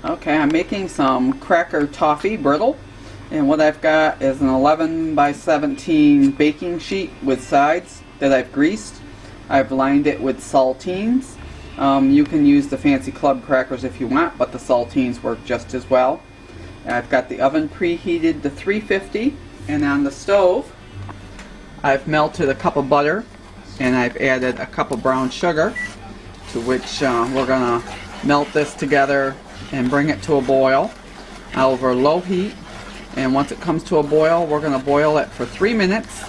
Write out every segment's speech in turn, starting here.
Okay, I'm making some cracker toffee brittle, and what I've got is an 11 by 17 baking sheet with sides that I've greased. I've lined it with saltines. You can use the fancy club crackers if you want, but the saltines work just as well. And I've got the oven preheated to 350, and on the stove I've melted a cup of butter and I've added a cup of brown sugar, to which we're going to melt this together and bring it to a boil over low heat. And once it comes to a boil, we're going to boil it for 3 minutes,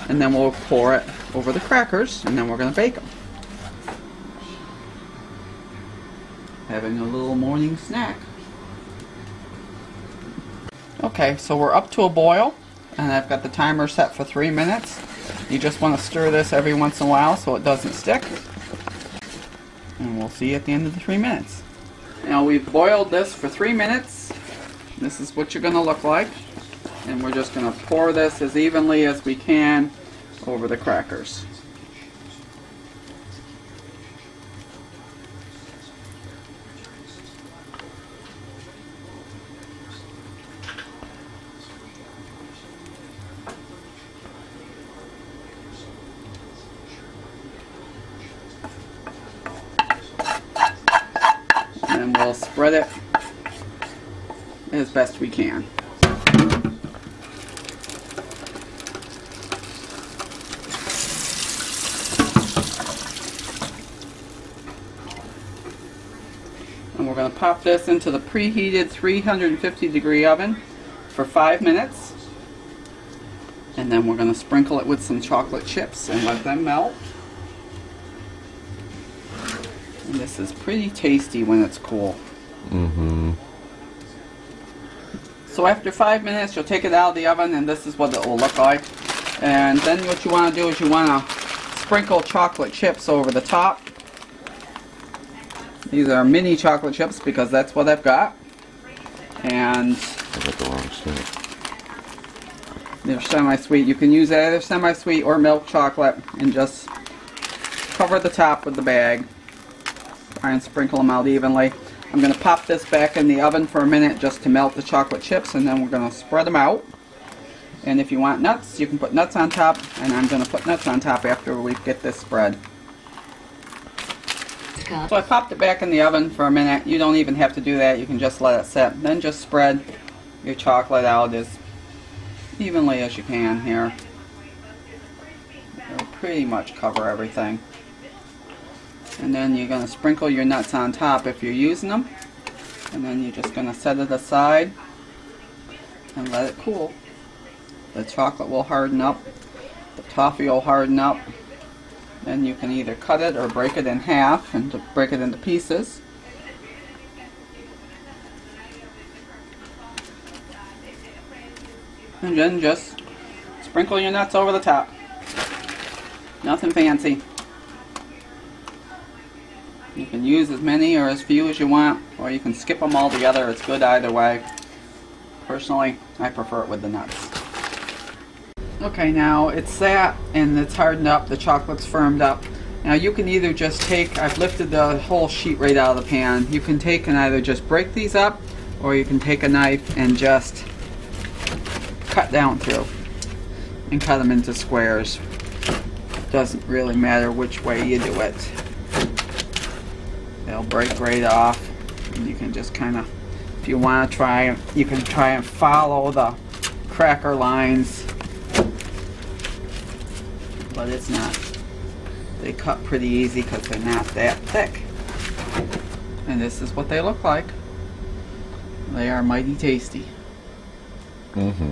and then we'll pour it over the crackers, and then we're going to bake them. Having a little morning snack. Okay, so we're up to a boil, and I've got the timer set for 3 minutes. You just want to stir this every once in a while so it doesn't stick. And we'll see you at the end of the 3 minutes. Now we've boiled this for 3 minutes. This is what you're going to look like. And we're just going to pour this as evenly as we can over the crackers. And we'll spread it as best we can. And we're going to pop this into the preheated 350-degree oven for 5 minutes. And then we're going to sprinkle it with some chocolate chips and let them melt. And this is pretty tasty when it's cool. So after 5 minutes, you'll take it out of the oven, and this is what it will look like. And then what you want to do is you want to sprinkle chocolate chips over the top. These are mini chocolate chips because that's what I've got. And I got the wrong stuff. they're semi-sweet. You can use either semi-sweet or milk chocolate, and just cover the top with the bag. Try and sprinkle them out evenly. I'm going to pop this back in the oven for a minute just to melt the chocolate chips, and then we're going to spread them out. And if you want nuts, you can put nuts on top, and I'm going to put nuts on top after we get this spread. So I popped it back in the oven for a minute. You don't even have to do that. You can just let it sit. Then just spread your chocolate out as evenly as you can here. It'll pretty much cover everything. And then you're going to sprinkle your nuts on top if you're using them. And then you're just going to set it aside and let it cool. The chocolate will harden up. The toffee will harden up. Then you can either cut it or break it in half and break it into pieces. And then just sprinkle your nuts over the top. Nothing fancy. You can use as many or as few as you want, or you can skip them all together. It's good either way. Personally, I prefer it with the nuts. Okay, now it's sat and it's hardened up, the chocolate's firmed up. Now you can either just take, I've lifted the whole sheet right out of the pan. You can take and either just break these up, or you can take a knife and just cut down through and cut them into squares. Doesn't really matter which way you do it. They'll break right off, and you can just kind of, if you want to try, you can try and follow the cracker lines, but it's not. They cut pretty easy because they're not that thick. And this is what they look like. They are mighty tasty. Mm-hmm.